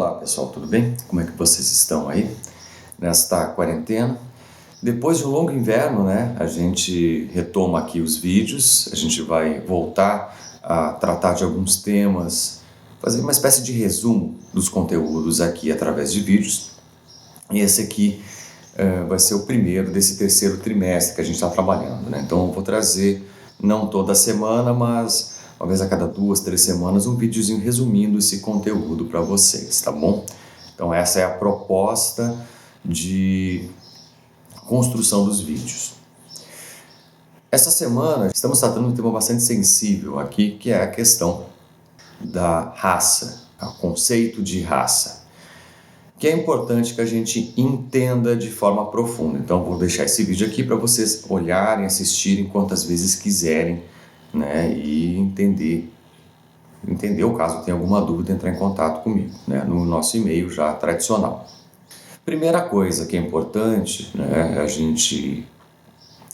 Olá pessoal, tudo bem? Como é que vocês estão aí nesta quarentena? Depois de um longo inverno, né, a gente retoma aqui os vídeos, a gente vai voltar a tratar de alguns temas, fazer uma espécie de resumo dos conteúdos aqui através de vídeos. E esse aqui vai ser o primeiro desse terceiro trimestre que a gente está trabalhando, né? Então eu vou trazer, não toda semana, mas uma vez a cada 2, 3 semanas, um videozinho resumindo esse conteúdo para vocês, tá bom? Então essa é a proposta de construção dos vídeos. Essa semana estamos tratando de um tema bastante sensível aqui, que é a questão da raça, o conceito de raça, que é importante que a gente entenda de forma profunda. Então vou deixar esse vídeo aqui para vocês olharem, assistirem quantas vezes quiserem, né, e entender o caso tenha alguma dúvida, entrar em contato comigo, né, no nosso e-mail já tradicional. Primeira coisa que é importante, né, a gente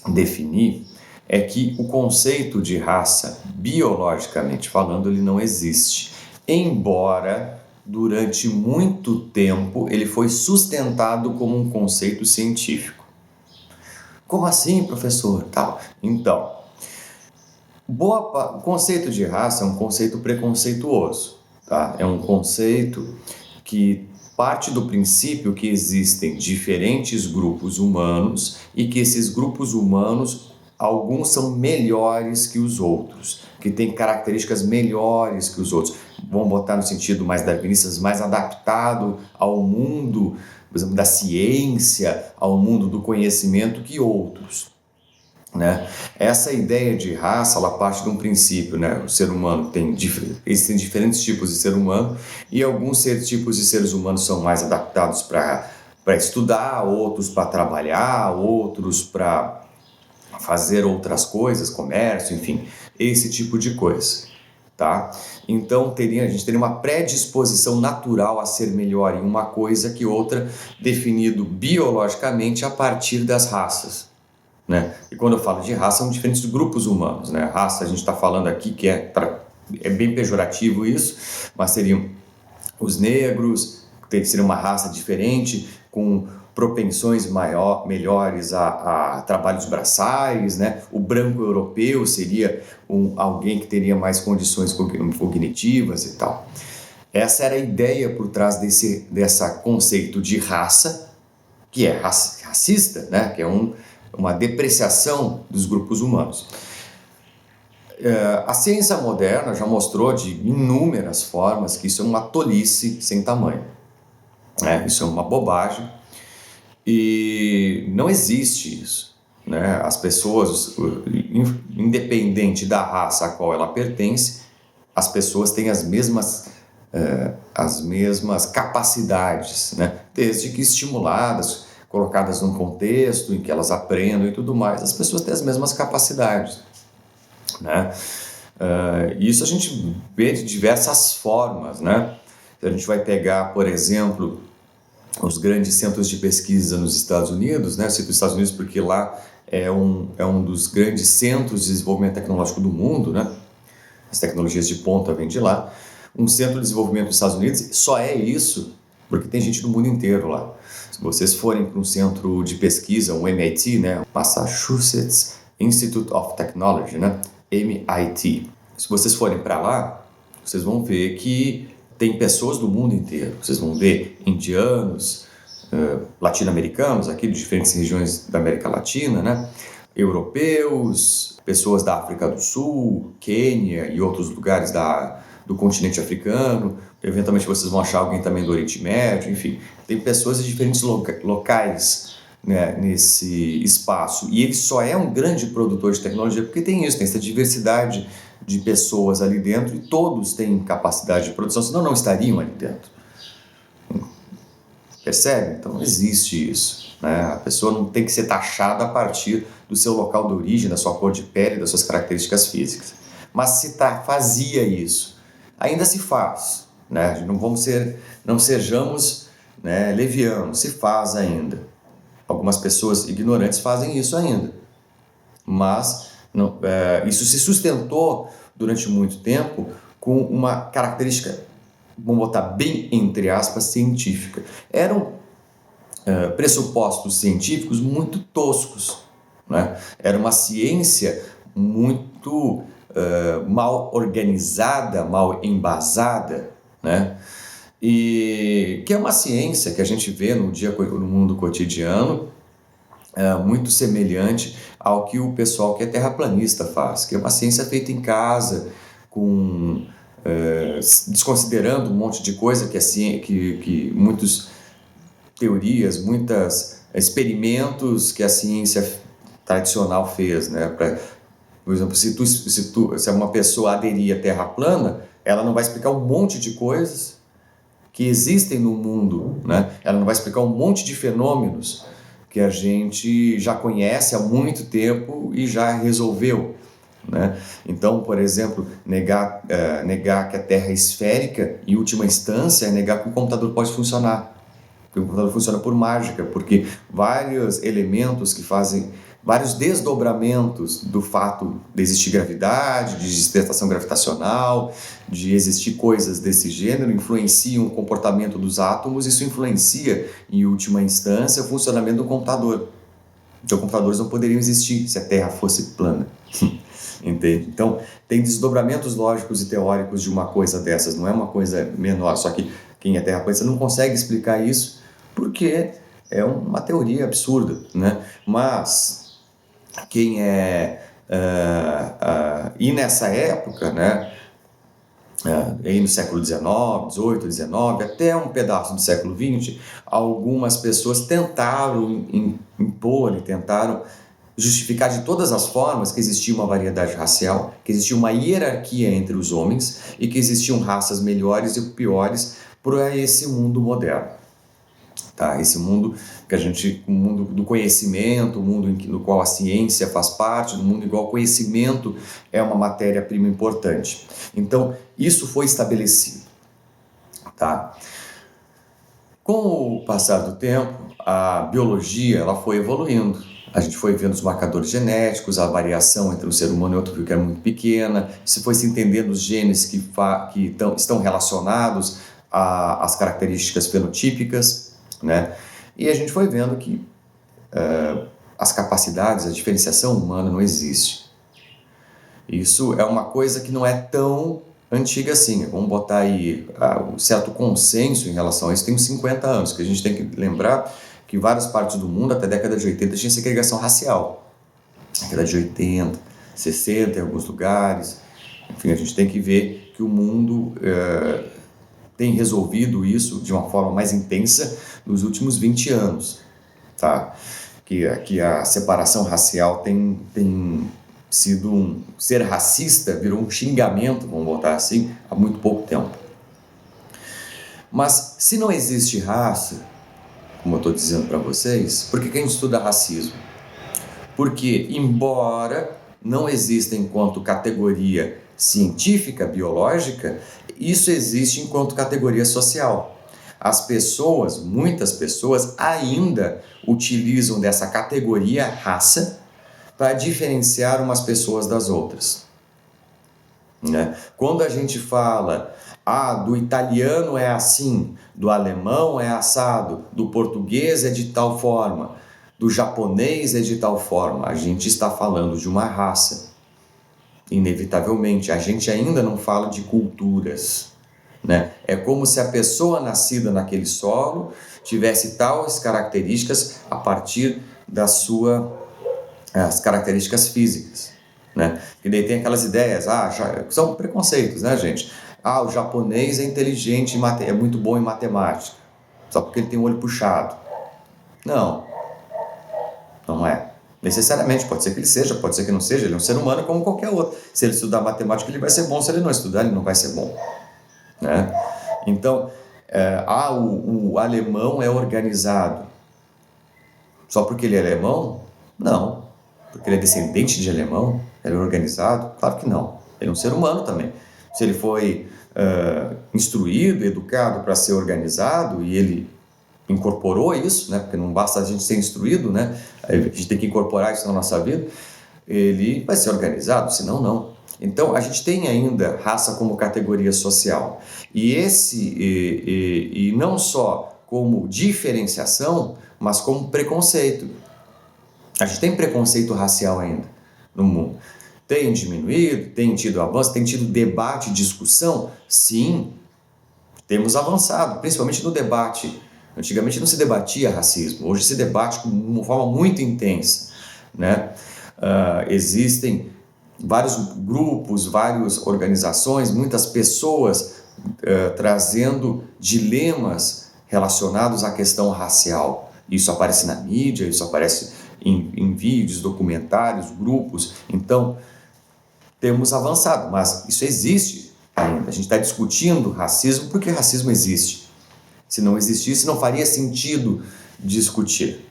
definir é que o conceito de raça, biologicamente falando, ele não existe, embora durante muito tempo ele foi sustentado como um conceito científico. Como assim, professor? Então, o conceito de raça é um conceito preconceituoso, tá? É um conceito que parte do princípio que existem diferentes grupos humanos e que esses grupos humanos, alguns são melhores que os outros, que têm características melhores que os outros. Vamos botar no sentido mais darwinistas, mais adaptado ao mundo, por exemplo, da ciência, ao mundo do conhecimento que outros. Né? Essa ideia de raça, ela parte de um princípio, né? O ser humano existem diferentes tipos de ser humano e alguns tipos de seres humanos são mais adaptados para estudar, outros para trabalhar, outros para fazer outras coisas, comércio, enfim, esse tipo de coisa, tá? Então a gente teria uma predisposição natural a ser melhor em uma coisa que outra, definido biologicamente a partir das raças. Né? E quando eu falo de raça, são diferentes grupos humanos, né? Raça, a gente está falando aqui que é bem pejorativo isso, mas seriam os negros, seria uma raça diferente, com propensões melhores a trabalhos braçais, né? O branco europeu seria alguém que teria mais condições cognitivas e tal. Essa era a ideia por trás desse conceito de raça, que é racista, né? Que é uma depreciação dos grupos humanos. A ciência moderna já mostrou de inúmeras formas que isso é uma tolice sem tamanho. Isso é uma bobagem e não existe isso. Né? As pessoas, independente da raça a qual ela pertence, as pessoas têm as mesmas capacidades, né? Desde que estimuladas, colocadas num contexto em que elas aprendam e tudo mais, as pessoas têm as mesmas capacidades, né? Isso a gente vê de diversas formas, né? A gente vai pegar, por exemplo, os grandes centros de pesquisa nos Estados Unidos, né? Eu cito os Estados Unidos porque lá é um dos grandes centros de desenvolvimento tecnológico do mundo, né? As tecnologias de ponta vêm de lá. Um centro de desenvolvimento dos Estados Unidos só é isso porque tem gente do mundo inteiro lá. Se vocês forem para um centro de pesquisa, um MIT, né, Massachusetts Institute of Technology, né, MIT. Se vocês forem para lá, vocês vão ver que tem pessoas do mundo inteiro. Vocês vão ver indianos, latino-americanos, aqui de diferentes regiões da América Latina, né, europeus, pessoas da África do Sul, Quênia e outros lugares do continente africano. Eventualmente vocês vão achar alguém também do Oriente Médio, enfim. Tem pessoas de diferentes locais, né, nesse espaço. E ele só é um grande produtor de tecnologia porque tem isso, tem essa diversidade de pessoas ali dentro e todos têm capacidade de produção, senão não estariam ali dentro. Percebe? Então não existe isso. Né? A pessoa não tem que ser taxada a partir do seu local de origem, da sua cor de pele, das suas características físicas. Mas se fazia isso, ainda se faz, né? Não sejamos, né, levianos, se faz ainda. Algumas pessoas ignorantes fazem isso ainda, mas isso se sustentou durante muito tempo com uma característica vamos botar bem entre aspas, científica. Eram pressupostos científicos muito toscos, né? Era uma ciência muito mal organizada, mal embasada, né? E que é uma ciência que a gente vê no mundo cotidiano, muito semelhante ao que o pessoal que é terraplanista faz, que é uma ciência feita em casa, com desconsiderando um monte de coisa que assim, que muitas teorias, muitos experimentos que a ciência tradicional fez, né? Por exemplo, se uma pessoa aderir à Terra plana, ela não vai explicar um monte de coisas que existem no mundo, né? Ela não vai explicar um monte de fenômenos que a gente já conhece há muito tempo e já resolveu, né? Então, por exemplo, negar que a Terra é esférica, em última instância, é negar que o computador pode funcionar. Que o computador funciona por mágica, porque vários elementos que fazem vários desdobramentos do fato de existir gravidade, de existir estação gravitacional, de existir coisas desse gênero, influenciam o comportamento dos átomos, isso influencia, em última instância, o funcionamento do computador. Então, computadores não poderiam existir se a Terra fosse plana. Entende? Então, tem desdobramentos lógicos e teóricos de uma coisa dessas, não é uma coisa menor, só que quem é terraplanista não consegue explicar isso porque é uma teoria absurda, né? Mas quem e nessa época, né, aí no século XIX, XVIII, XIX, até um pedaço do século XX, algumas pessoas tentaram impor e tentaram justificar de todas as formas que existia uma variedade racial, que existia uma hierarquia entre os homens e que existiam raças melhores e piores para esse mundo moderno. Tá? Esse mundo que o mundo do conhecimento, o mundo no qual a ciência faz parte, no mundo igual conhecimento é uma matéria-prima importante. Então, isso foi estabelecido. Tá? Com o passar do tempo, a biologia ela foi evoluindo. A gente foi vendo os marcadores genéticos, a variação entre um ser humano e outro viu que era muito pequena, se foi se entendendo os genes que estão relacionados às características fenotípicas, né? E a gente foi vendo que as capacidades, a diferenciação humana não existe. Isso é uma coisa que não é tão antiga assim. Vamos botar aí um certo consenso em relação a isso, tem uns 50 anos, que a gente tem que lembrar que em várias partes do mundo, até a década de 80, tinha segregação racial. Década de 80, 60 em alguns lugares. Enfim, a gente tem que ver que o mundo tem resolvido isso de uma forma mais intensa nos últimos 20 anos. Tá? Que a separação racial tem sido ser racista virou um xingamento, vamos botar assim, há muito pouco tempo. Mas se não existe raça, como eu estou dizendo para vocês, por que a gente estuda racismo? Porque, embora não exista enquanto categoria científica, biológica, isso existe enquanto categoria social. As pessoas, muitas pessoas, ainda utilizam dessa categoria raça para diferenciar umas pessoas das outras. Né? Quando a gente fala, do italiano é assim, do alemão é assado, do português é de tal forma, do japonês é de tal forma, a gente está falando de uma raça. Inevitavelmente, a gente ainda não fala de culturas. Né? É como se a pessoa nascida naquele solo tivesse tais características a partir das as características físicas. Né? E daí tem aquelas ideias, são preconceitos, né, gente? O japonês é inteligente, é muito bom em matemática, só porque ele tem o olho puxado. Não é. Necessariamente, pode ser que ele seja, pode ser que não seja, ele é um ser humano como qualquer outro. Se ele estudar matemática, ele vai ser bom, se ele não estudar, ele não vai ser bom. Né? Então, o alemão é organizado só porque ele é alemão? Não. Porque ele é descendente de alemão? Ele é organizado? Claro que não. Ele é um ser humano também. Se ele foi instruído, educado para ser organizado e ele incorporou isso, né? Porque não basta a gente ser instruído, né? A gente tem que incorporar isso na nossa vida, ele vai ser organizado, senão não. Então, a gente tem ainda raça como categoria social. E não só como diferenciação, mas como preconceito. A gente tem preconceito racial ainda no mundo. Tem diminuído, tem tido avanço, tem tido debate, discussão? Sim, temos avançado, principalmente no debate. Antigamente não se debatia racismo, hoje se debate de uma forma muito intensa, né? Existem vários grupos, várias organizações, muitas pessoas trazendo dilemas relacionados à questão racial. Isso aparece na mídia, isso aparece em vídeos, documentários, grupos. Então, temos avançado, mas isso existe ainda. A gente está discutindo racismo porque racismo existe. Se não existisse, não faria sentido discutir.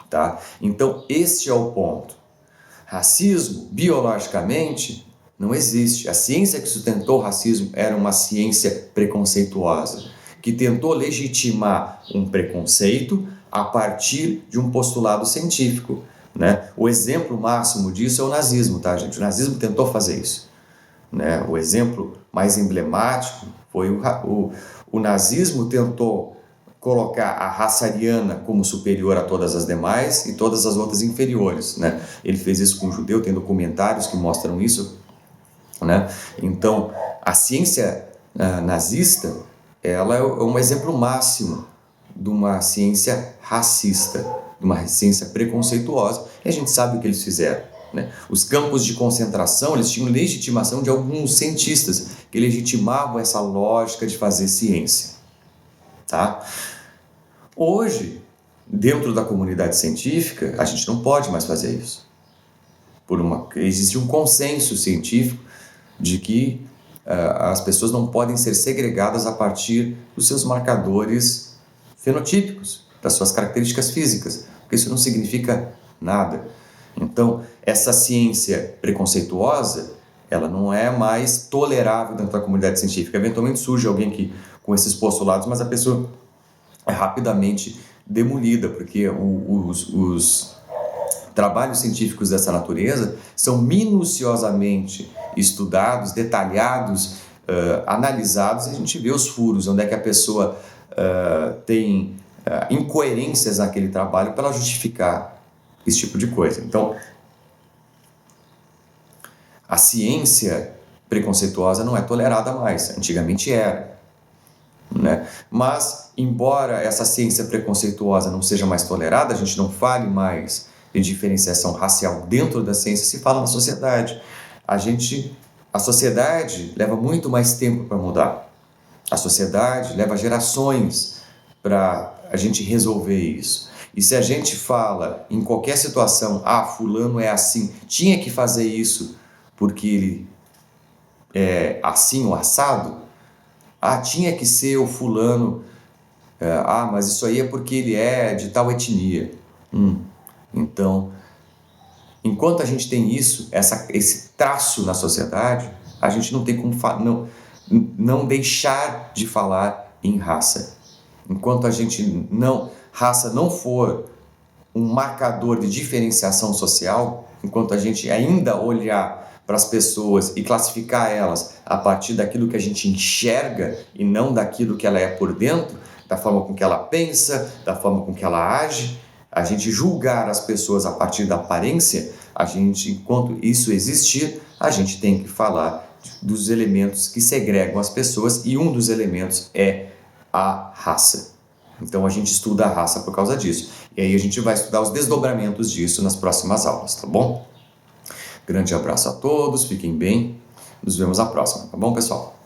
Tá? Então, este é o ponto. Racismo, biologicamente, não existe. A ciência que sustentou o racismo era uma ciência preconceituosa, que tentou legitimar um preconceito a partir de um postulado científico, né? O exemplo máximo disso é o nazismo, tá, gente? O nazismo tentou fazer isso, né? O exemplo mais emblemático foi o nazismo tentou colocar a raça ariana como superior a todas as demais e todas as outras inferiores, né? Ele fez isso com o judeu, tem documentários que mostram isso, né? Então, a ciência nazista, ela é um exemplo máximo de uma ciência racista, de uma ciência preconceituosa, e a gente sabe o que eles fizeram, né? Os campos de concentração, eles tinham legitimação de alguns cientistas que legitimavam essa lógica de fazer ciência, tá? Hoje, dentro da comunidade científica, a gente não pode mais fazer isso. Existe um consenso científico de que as pessoas não podem ser segregadas a partir dos seus marcadores fenotípicos, das suas características físicas, porque isso não significa nada. Então, essa ciência preconceituosa, ela não é mais tolerável dentro da comunidade científica. Eventualmente surge alguém com esses postulados, mas a pessoa é rapidamente demolida, porque os trabalhos científicos dessa natureza são minuciosamente estudados, detalhados, analisados, e a gente vê os furos, onde é que a pessoa tem incoerências naquele trabalho para justificar esse tipo de coisa. Então, a ciência preconceituosa não é tolerada mais, antigamente era, né? Mas, embora essa ciência preconceituosa não seja mais tolerada, a gente não fale mais de diferenciação racial dentro da ciência, se fala na sociedade. A sociedade leva muito mais tempo para mudar. A sociedade leva gerações para a gente resolver isso. E se a gente fala em qualquer situação, fulano é assim, tinha que fazer isso porque ele é assim ou assado, tinha que ser o fulano, mas isso aí é porque ele é de tal etnia. Então, enquanto a gente tem isso, esse traço na sociedade, a gente não tem como não deixar de falar em raça. Enquanto raça não for um marcador de diferenciação social, enquanto a gente ainda olhar para as pessoas e classificar elas a partir daquilo que a gente enxerga e não daquilo que ela é por dentro, da forma com que ela pensa, da forma com que ela age, a gente julgar as pessoas a partir da aparência, enquanto isso existir, a gente tem que falar dos elementos que segregam as pessoas, e um dos elementos é a raça. Então a gente estuda a raça por causa disso. E aí a gente vai estudar os desdobramentos disso nas próximas aulas, tá bom? Grande abraço a todos, fiquem bem, nos vemos na próxima, tá bom, pessoal?